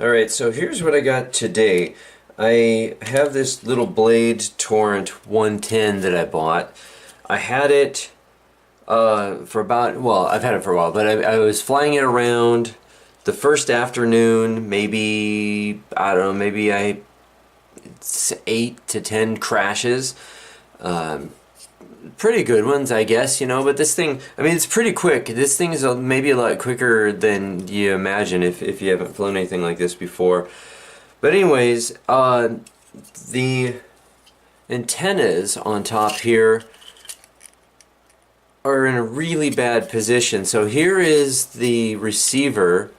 Alright, so here's what I got today. I have this little Blade Torrent 110 that I bought. I had it for about, well, I've had it for a while, but I was flying it around the first afternoon, maybe, I don't know, maybe it's 8 to 10 crashes. Pretty good ones, I guess, you know, but this thing, I mean, it's pretty quick. This thing is maybe a lot quicker than you imagine if you haven't flown anything like this before. But anyways, the antennas on top here are in a really bad position. So here is the receiver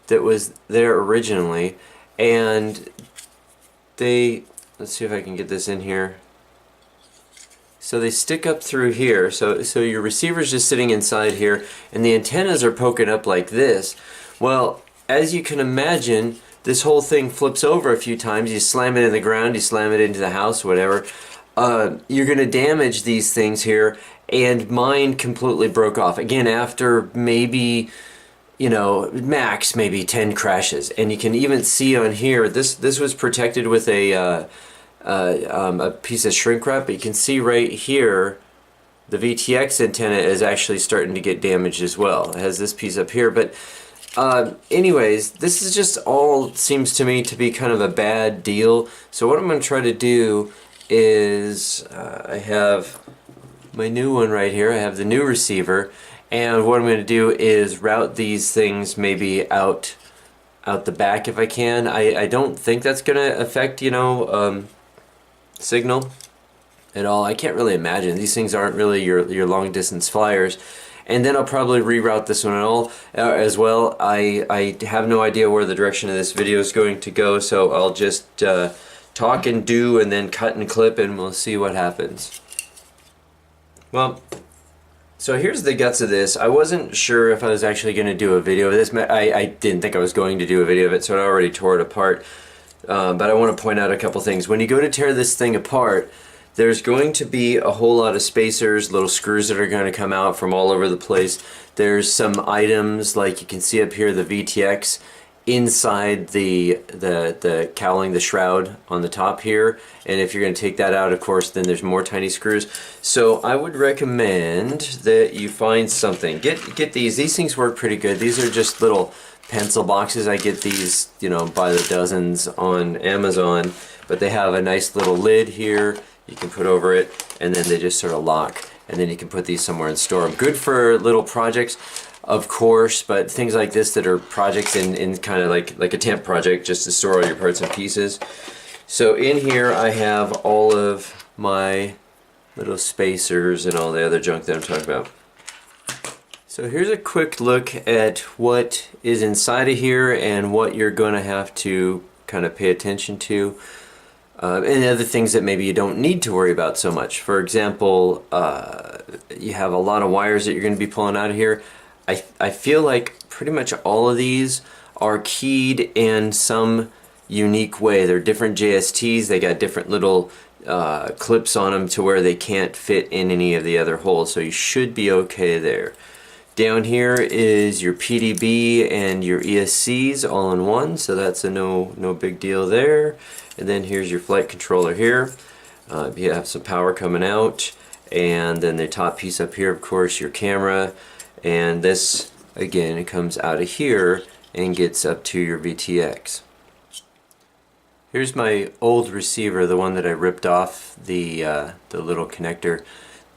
that was there originally, and let's see if I can get this in here. So they stick up through here, so your receiver's just sitting inside here, and the antennas are poking up like this. Well, as you can imagine, this whole thing flips over a few times. You slam it in the ground, you slam it into the house, whatever. You're going to damage these things here, and mine completely broke off. Again, after maybe, you know, max maybe 10 crashes. And you can even see on here, this was protected with a piece of shrink wrap, but you can see right here the VTX antenna is actually starting to get damaged as well. It has this piece up here, but anyways, this is just all seems to me to be kind of a bad deal. So what I'm going to try to do is I have my new one right here. I have the new receiver, and what I'm going to do is route these things maybe out the back if I can. I don't think that's going to affect, you know, signal at all. I can't really imagine. These things aren't really your long distance flyers. And then I'll probably reroute this one as well. I have no idea where the direction of this video is going to go, so I'll just talk and do and then cut and clip, and we'll see what happens. Well, so here's the guts of this. I wasn't sure if I was actually going to do a video of this. I didn't think I was going to do a video of it, so I already tore it apart. But I want to point out a couple things. When you go to tear this thing apart, there's going to be a whole lot of spacers, little screws that are going to come out from all over the place. There's some items, like you can see up here, the VTX inside the cowling, the shroud on the top here. And if you're going to take that out, of course, then there's more tiny screws. So I would recommend that you find something. Get these. These things work pretty good. These are just little pencil boxes. I get these, you know, by the dozens on Amazon, but they have a nice little lid here you can put over it, and then they just sort of lock, and then you can put these somewhere and store them. Good for little projects, of course, but things like this that are projects in kind of like a temp project, just to store all your parts and pieces. So in here I have all of my little spacers and all the other junk that I'm talking about. So here's a quick look at what is inside of here and what you're going to have to kind of pay attention to. And other things that maybe you don't need to worry about so much. For example, you have a lot of wires that you're going to be pulling out of here. I feel like pretty much all of these are keyed in some unique way. They're different JSTs. They got different little clips on them to where they can't fit in any of the other holes. So you should be okay there. Down here is your PDB and your ESCs all in one, so that's a no big deal there. And then here's your flight controller here. You have some power coming out, and then the top piece up here, of course, your camera. And this, again, it comes out of here and gets up to your VTX. Here's my old receiver, the one that I ripped off the little connector.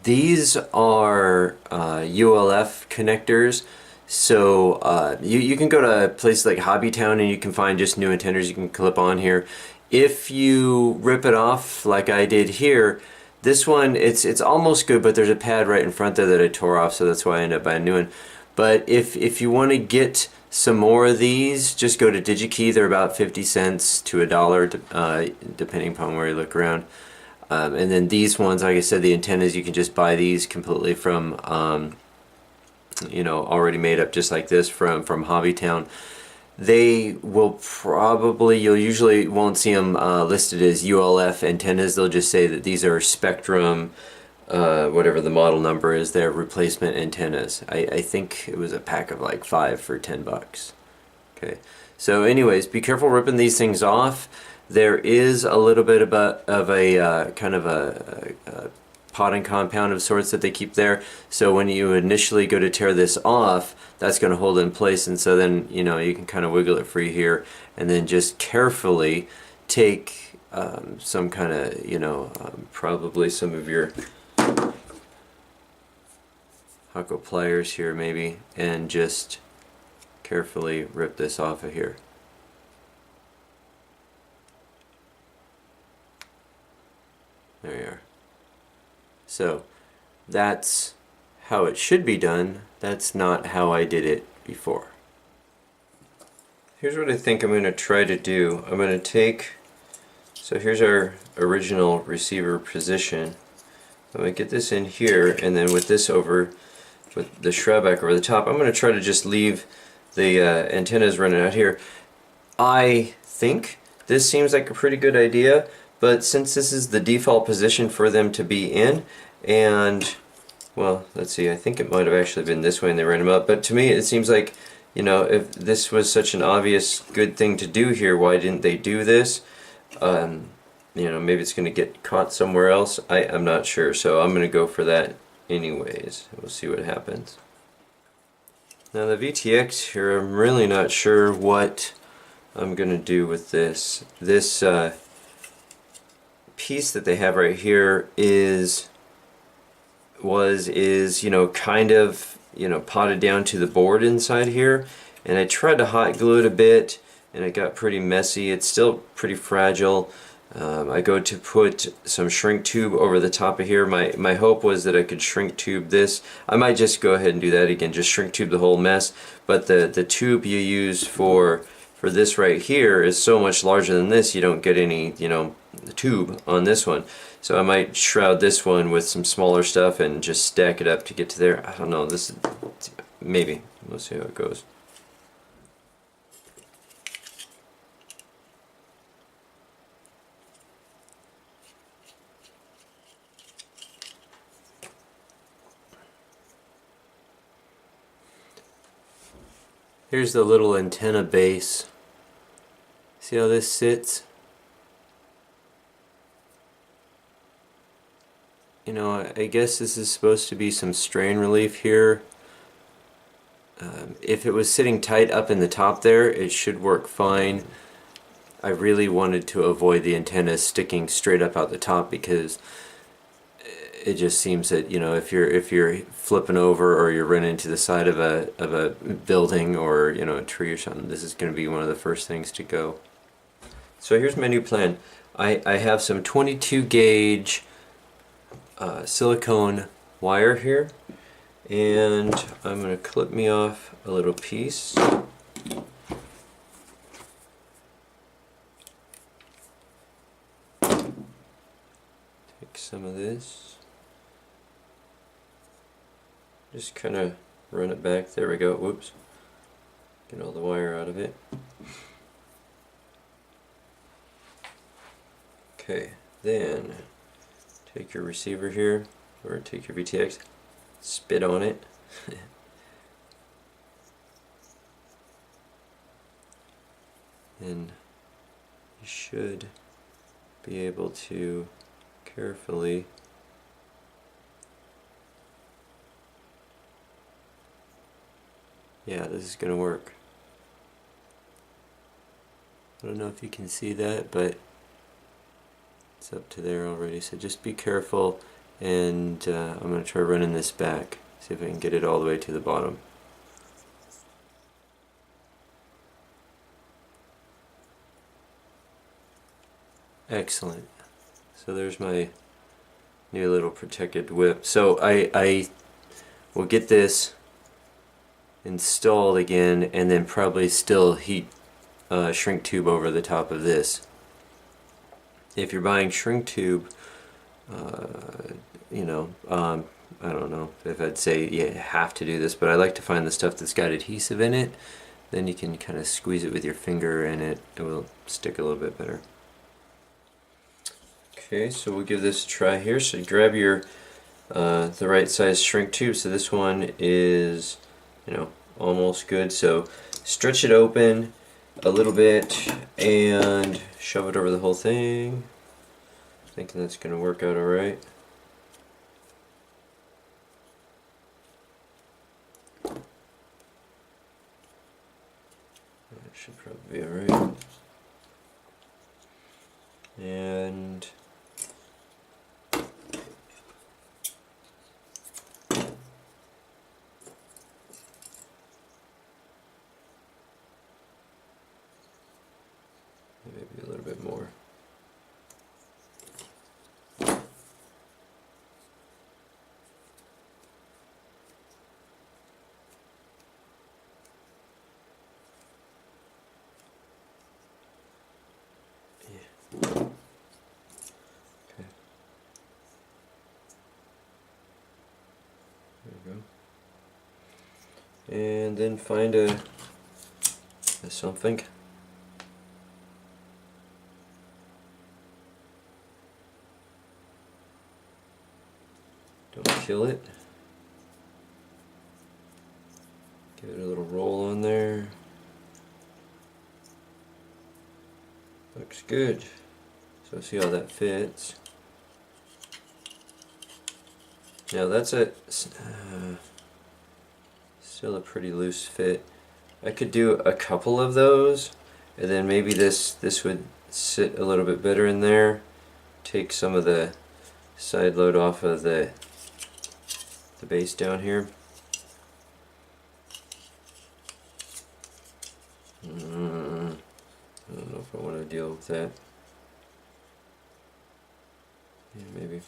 These are ULF connectors, so you can go to a place like Hobbytown and you can find just new antennas you can clip on here. If you rip it off like I did here, this one, it's almost good, but there's a pad right in front there that I tore off, so that's why I ended up buying a new one. But if you want to get some more of these, just go to DigiKey. They're about 50 cents to $1, depending upon where you look around. And then these ones, like I said, the antennas, you can just buy these completely from, you know, already made up just like this from Hobbytown. They will probably, you usually won't see them listed as ULF antennas. They'll just say that these are Spectrum, whatever the model number is, their replacement antennas. I think it was a pack of like 5 for $10. Okay, so anyways, be careful ripping these things off. There is a little bit of a kind of a potting compound of sorts that they keep there. So when you initially go to tear this off, that's going to hold it in place, and so then you know you can kind of wiggle it free here, and then just carefully take some kind of, you know, probably some of your Hucko pliers here maybe, and just carefully rip this off of here. There you are. So that's how it should be done. That's not how I did it before. Here's what I think I'm going to try to do. I'm going to take, so here's our original receiver position. I'm going to get this in here, and then with this over, with the shroud back over the top, I'm going to try to just leave the antennas running out here. I think this seems like a pretty good idea, but since this is the default position for them to be in, and well, let's see, I think it might have actually been this way and they ran them up, but to me it seems like, you know, if this was such an obvious good thing to do here, why didn't they do this? You know, maybe it's going to get caught somewhere else. I'm not sure, so I'm going to go for that anyways. We'll see what happens. Now the VTX here, I'm really not sure what I'm going to do with this. This piece that they have right here is, you know, kind of, you know, potted down to the board inside here, and I tried to hot glue it a bit and it got pretty messy. It's still pretty fragile. I go to put some shrink tube over the top of here. My hope was that I could shrink tube this. I might just go ahead and do that again, just shrink tube the whole mess, but the tube you use for this right here is so much larger than this, you don't get any, you know, tube on this one. So I might shroud this one with some smaller stuff and just stack it up to get to there. I don't know, this is, maybe. We'll see how it goes. Here's the little antenna base. See how this sits? You know, I guess this is supposed to be some strain relief here. If it was sitting tight up in the top there, it should work fine. I really wanted to avoid the antenna sticking straight up out the top, because it just seems that, you know, if you're flipping over or you're running into the side of a building or, you know, a tree or something, this is going to be one of the first things to go. So here's my new plan. I have some 22 gauge silicone wire here, and I'm going to clip me off a little piece. Take some of this. Just kind of run it back. There we go. Whoops. Get all the wire out of it. Okay, then take your receiver here, or take your VTX, spit on it. And you should be able to carefully yeah, this is going to work. I don't know if you can see that, but it's up to there already. So just be careful, and I'm going to try running this back. See if I can get it all the way to the bottom. Excellent. So there's my new little protected whip. So I will get this installed again, and then probably still heat shrink tube over the top of this. If you're buying shrink tube, you know, I don't know if I'd say you have to do this, but I like to find the stuff that's got adhesive in it. Then you can kind of squeeze it with your finger and it will stick a little bit better. Okay, so we'll give this a try here. So grab your the right size shrink tube. So this one is, you know, almost good. So stretch it open a little bit and shove it over the whole thing. Thinking that's going to work out alright. That should probably be alright. And maybe a little bit more. And then find a something. Don't kill it. Give it a little roll on there. Looks good. So see how that fits. Now that's still a pretty loose fit. I could do a couple of those, and then maybe this would sit a little bit better in there. Take some of the side load off of the base down here. I don't know if I want to deal with that. Yeah, maybe.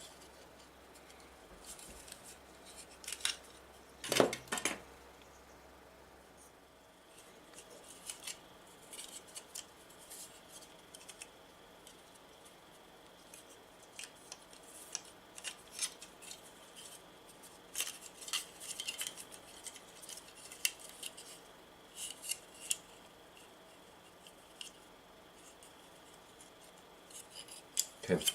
Okay.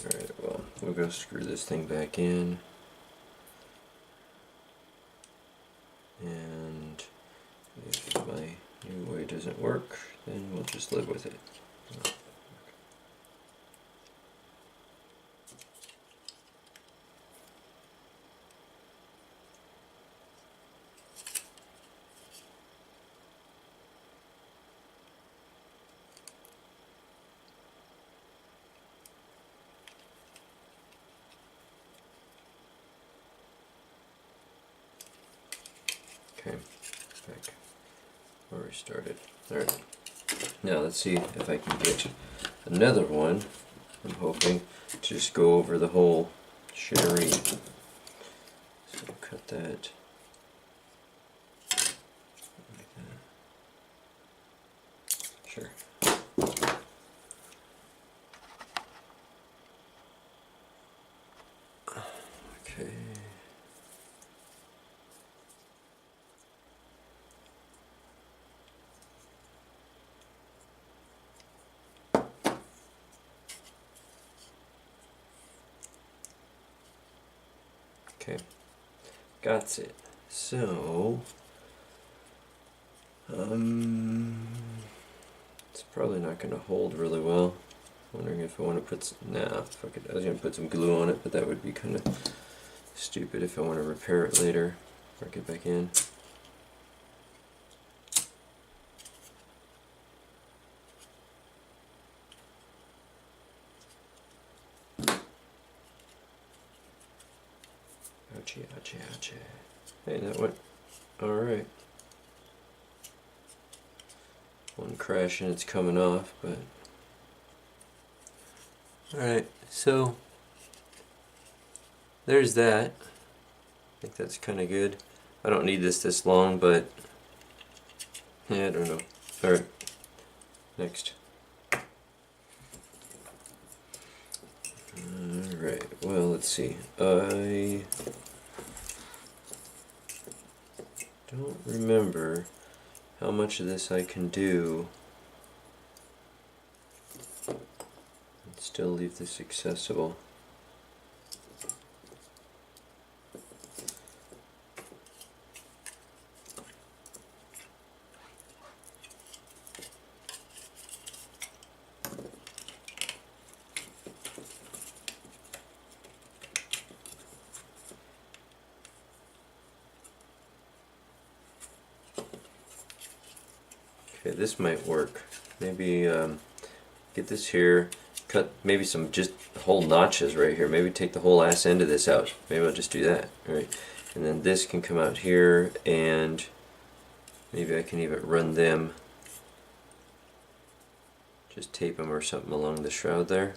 Alright, well, we'll go screw this thing back in. And if my new way doesn't work, then we'll just live with it. Okay, back where we started. Alright, now let's see if I can get another one. I'm hoping to just go over the whole shittery. So cut that. Like that. Sure. Okay. Okay, got it. So, it's probably not going to hold really well. Wondering if I want to put nah, fuck it. I was going to put some glue on it, but that would be kind of stupid if I want to repair it later. Work it back in. Ouchie, ouchie, ouchie. Hey, that went alright. One crash and it's coming off, but... Alright, so... there's that. I think that's kind of good. I don't need this long, but... yeah, I don't know. Alright, next. Alright, well, let's see. I don't remember how much of this I can do and still leave this accessible. Okay, this might work. Maybe get this here, cut maybe some just whole notches right here. Maybe take the whole ass end of this out. Maybe I'll just do that. All right, and then this can come out here, and maybe I can even run them. Just tape them or something along the shroud there.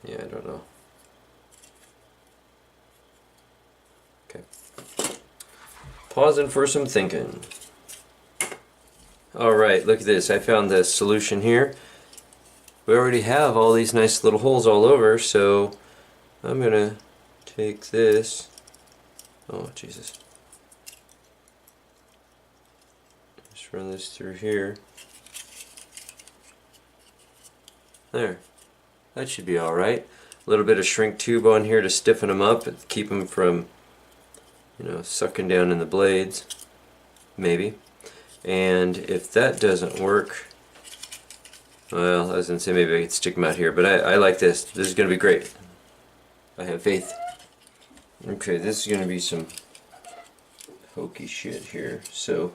Yeah, I don't know. Okay. Pausing for some thinking. Alright, look at this. I found the solution here. We already have all these nice little holes all over, so I'm gonna take this. Oh, Jesus. Just run this through here. There. That should be alright. A little bit of shrink tube on here to stiffen them up and keep them from, you know, sucking down in the blades. Maybe. And if that doesn't work, well, I was going to say maybe I could stick them out here, but I like this. This is going to be great. I have faith. Okay, this is going to be some hokey shit here. So,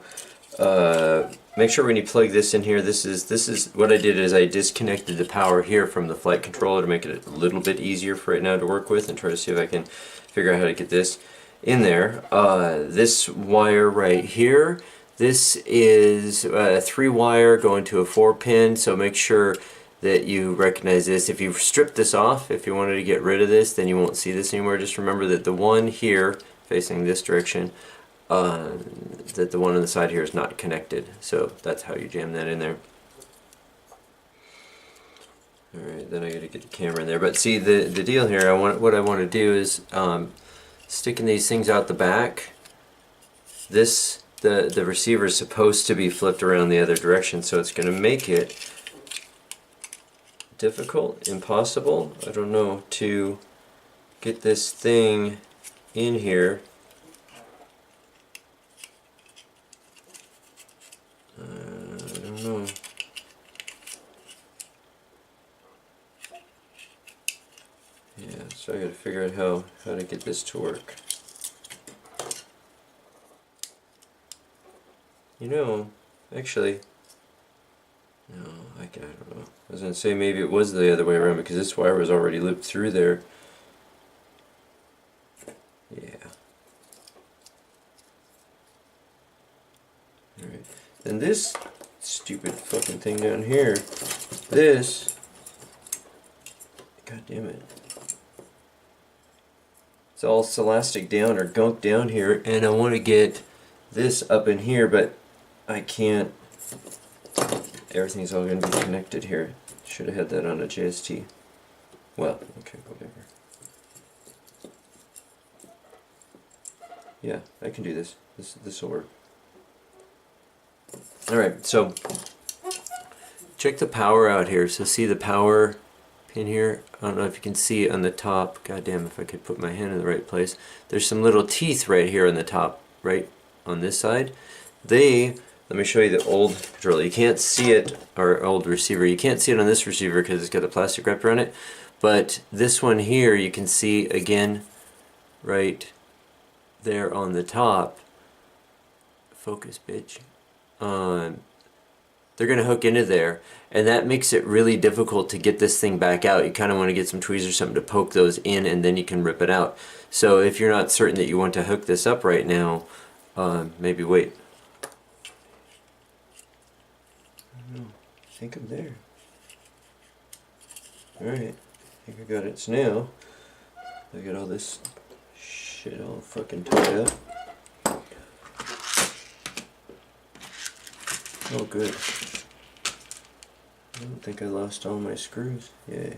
make sure when you plug this in here, this is what I did is I disconnected the power here from the flight controller to make it a little bit easier for it now to work with, and try to see if I can figure out how to get this in there. This wire right here, this is a 3-wire going to a 4-pin, so make sure that you recognize this. If you strip this off, if you wanted to get rid of this, then you won't see this anymore. Just remember that the one here facing this direction, that the one on the side here is not connected, so that's how you jam that in there. Alright, then I gotta get the camera in there. But see, the deal here, what I want to do is sticking these things out the back. The receiver is supposed to be flipped around the other direction, so it's going to make it difficult, impossible, I don't know, to get this thing in here. I don't know. Yeah, so I gotta figure out how to get this to work. You know, actually, no, I don't know. I was gonna say maybe it was the other way around because this wire was already looped through there. Yeah. Alright. And this stupid fucking thing down here, this, god damn it. It's all elastic down or gunk down here, and I want to get this up in here, but I can't. Everything's all going to be connected here. Should have had that on a JST. Well, okay, whatever. Yeah, I can do this. This will work. Alright, so check the power out here. So see the power pin here? I don't know if you can see it on the top. God damn, if I could put my hand in the right place. There's some little teeth right here on the top, right on this side. Let me show you the old controller. You can't see it, or old receiver. You can't see it on this receiver because it's got the plastic wrapped around it. But this one here, you can see again, right there on the top. Focus, bitch. They're going to hook into there, and that makes it really difficult to get this thing back out. You kind of want to get some tweezers or something to poke those in, and then you can rip it out. So if you're not certain that you want to hook this up right now, maybe wait. I don't know. I think I'm there. Alright, I think I got it. So now, I got all this shit all fucking tied up. Oh, good. I don't think I lost all my screws. Yay.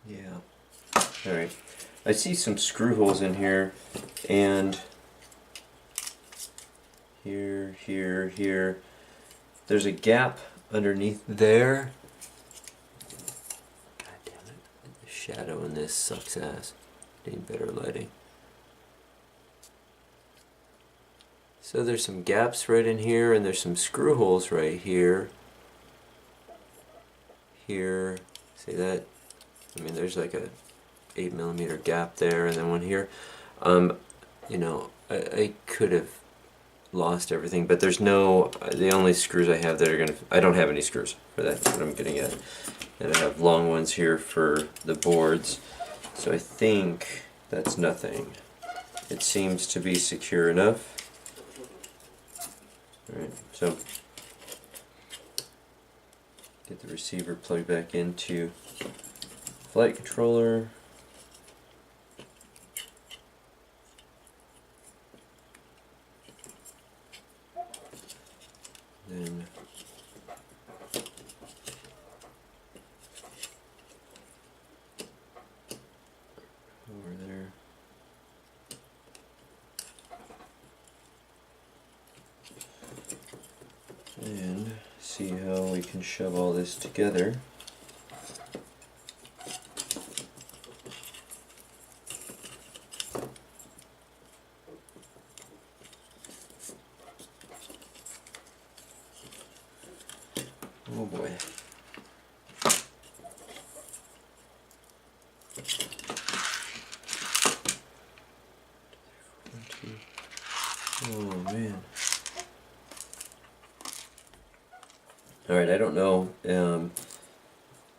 Yeah. Alright. I see some screw holes in here, and here, here, here. There's a gap underneath there. God damn it. The shadow in this sucks ass. Need better lighting. So there's some gaps right in here, and there's some screw holes right here. Here, see that? I mean, there's like a 8mm gap there, and then one here. You know, I could have lost everything, but there's no, the only screws I have that are gonna, I don't have any screws for that, that's what I'm getting at. And I have long ones here for the boards, so I think that's nothing. It seems to be secure enough. Alright, so get the receiver plugged back into flight controller. Then over there. And see how we can shove all this together. Oh boy. Oh man. Alright, I don't know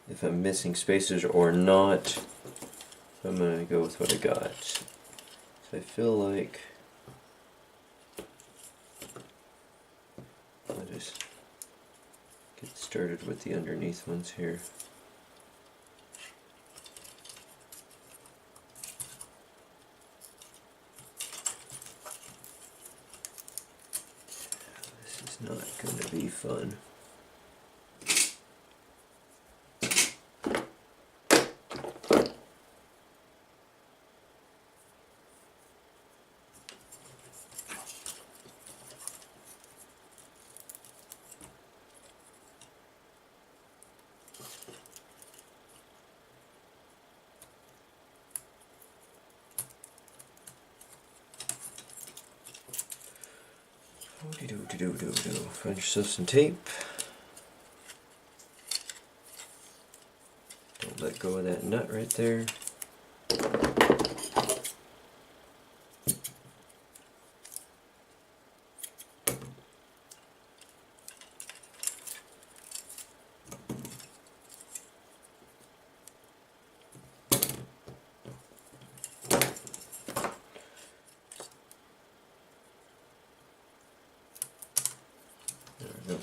if I'm missing spacers or not. I'm going to go with what I got. So I feel like I'll just get started with the underneath ones here. This is not going to be fun. Find yourself some tape. Don't let go of that nut right there. There we go.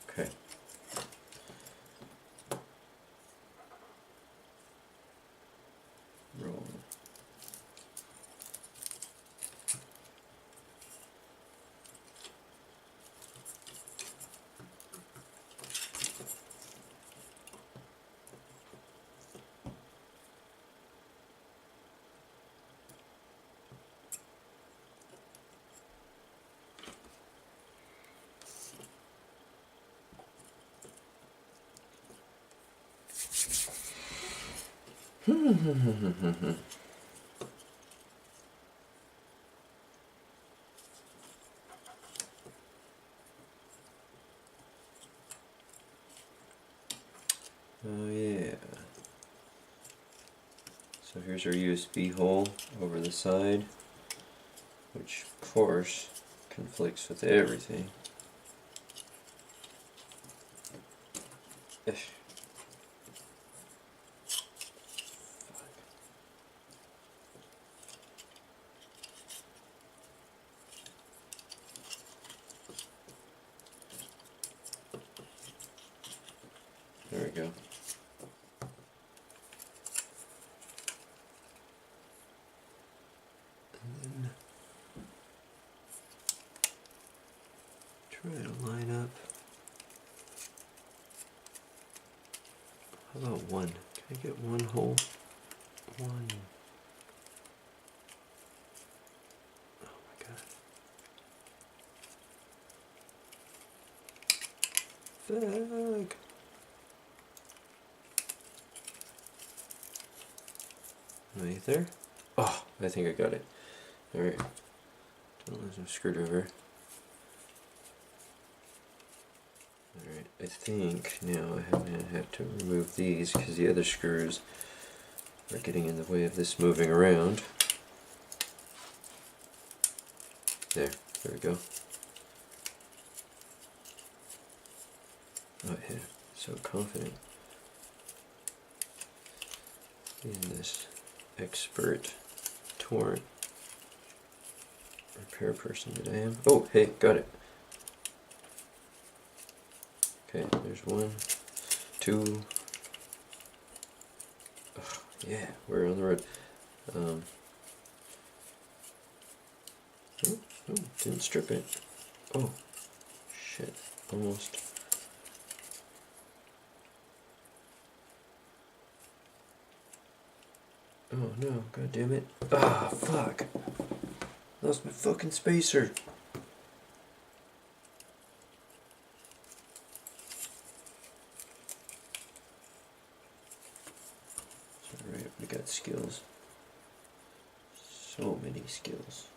Okay. Roll. Oh yeah. So here's our USB hole over the side, which of course conflicts with everything. Ish. There we go. And then try to line up. How about one? Can I get one hole? One. Oh my god. Fuck. Right there. Oh. I think I got it. Alright. Don't lose my screwdriver. Alright, I think now I'm going to have to remove these because the other screws are getting in the way of this moving around. There we go. Oh yeah, so confident in this expert Torrent repair person that I am. Oh, hey, got it. Okay, there's 1, 2. Oh, yeah, we're on the road. Oh, didn't strip it. Oh, shit, almost. Oh no, god damn it. Ah, fuck. Lost my fucking spacer. It's alright, we got skills. So many skills.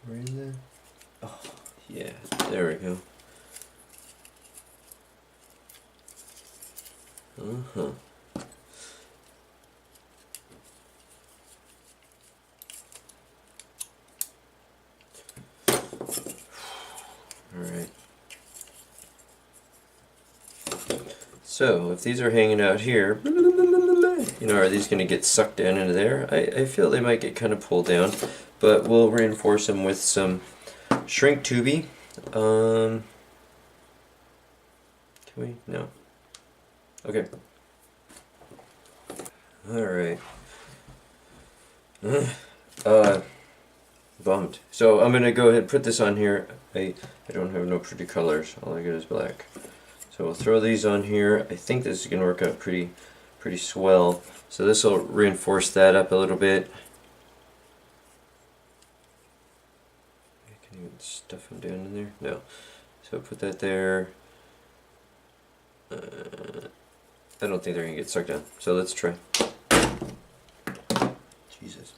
We're in there. Oh, yeah, there we go. Uh-huh. Alright. So, if these are hanging out here, you know, are these going to get sucked down into there? I feel they might get kind of pulled down, but we'll reinforce them with some shrink tubing. Can we? No. Okay. Alright. Bummed. So I'm going to go ahead and put this on here. I don't have no pretty colors. All I got is black. So we'll throw these on here. I think this is going to work out pretty swell. So this will reinforce that up a little bit. I can even stuff them down in there. No. So put that there. I don't think they're going to get sucked down. So let's try. Jesus.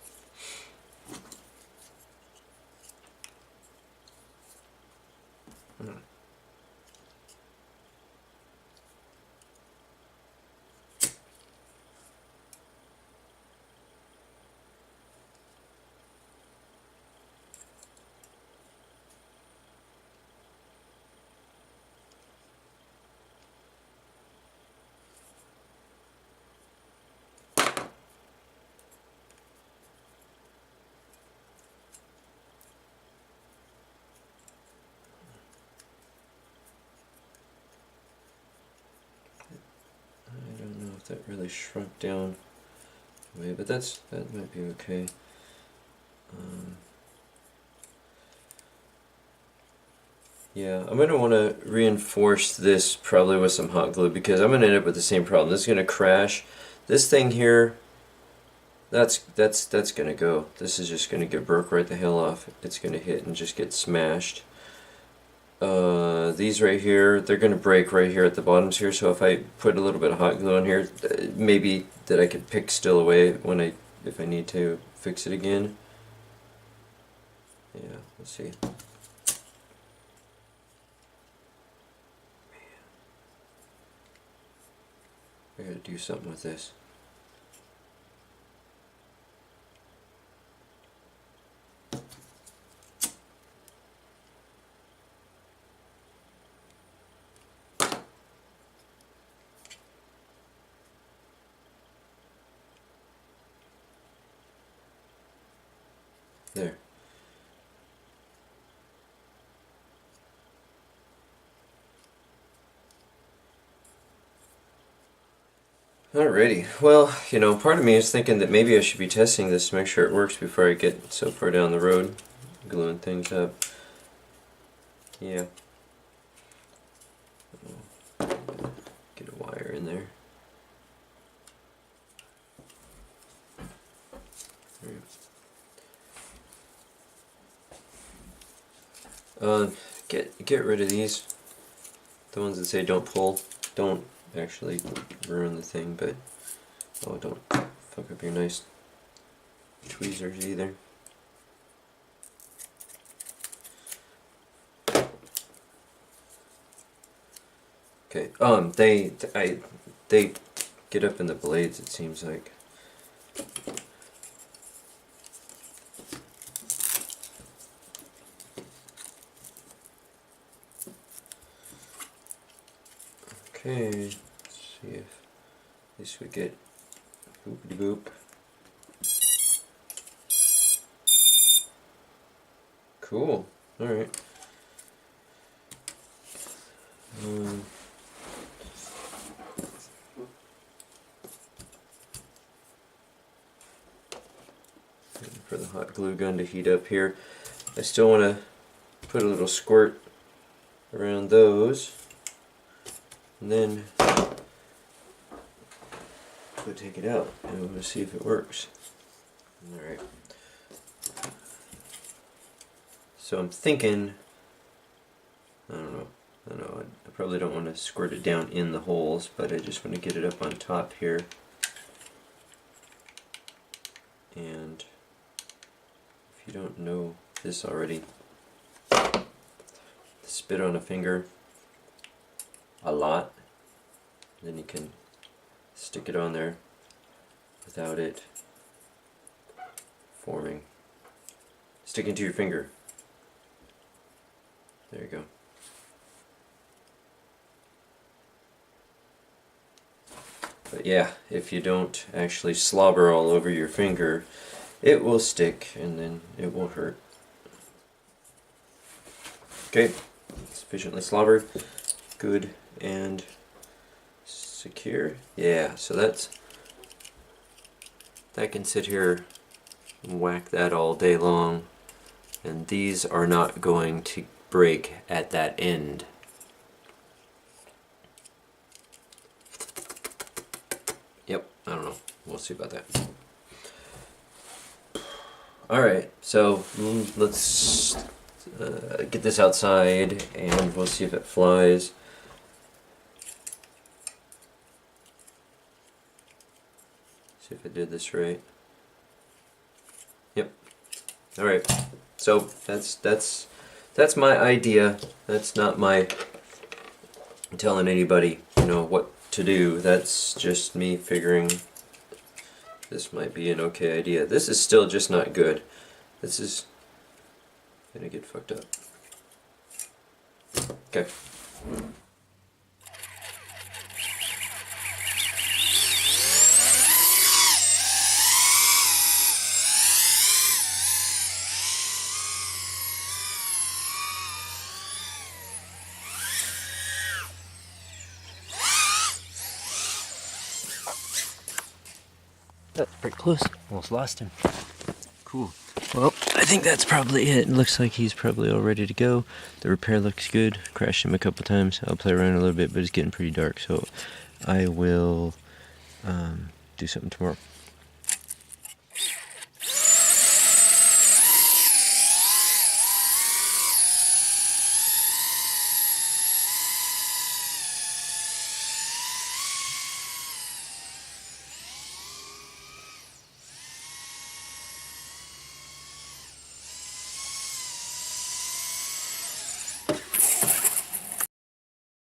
That really shrunk down way, but that might be okay. Yeah, I'm going to want to reinforce this probably with some hot glue because I'm going to end up with the same problem. This is going to crash. This thing here, that's going to go. This is just going to get broke right the hell off. It's going to hit and just get smashed. These right here, they're going to break right here at the bottoms here, so if I put a little bit of hot glue on here, maybe that I could pick still away when if I need to fix it again. Yeah, let's see. I gotta do something with this. There. Alrighty, well, you know, part of me is thinking that maybe I should be testing this to make sure it works before I get so far down the road, gluing things up. Yeah. Get a wire in there. get rid of these. The ones that say don't pull. Don't actually ruin the thing, but oh, don't fuck up your nice tweezers either. Okay. They get up in the blades, it seems like. Okay, let's see if at least we get boopity boop. Cool. All right. For the hot glue gun to heat up here, I still want to put a little squirt around those, and then we'll take it out and we'll see if it works. All right. So I'm thinking, I don't know, I probably don't want to squirt it down in the holes, but I just want to get it up on top here. And if you don't know this already, spit on a finger a lot, then you can stick it on there without it forming. Stick into your finger. There you go. But yeah, if you don't actually slobber all over your finger, it will stick and then it will hurt. Okay, sufficiently slobbered, good and secure. Yeah, so that can sit here and whack that all day long, and these are not going to break at that end. Yep, I don't know. We'll see about that. Alright, so let's get this outside and we'll see if it flies. See if I did this right. Yep. Alright, so that's my idea. That's not my telling anybody, what to do. That's just me figuring this might be an okay idea. This is still just not good. This is gonna get fucked up. Okay. That's pretty close. Almost lost him. Cool. Well, I think that's probably it. It looks like he's probably all ready to go. The repair looks good. Crashed him a couple times. I'll play around a little bit, but it's getting pretty dark, so I will do something tomorrow.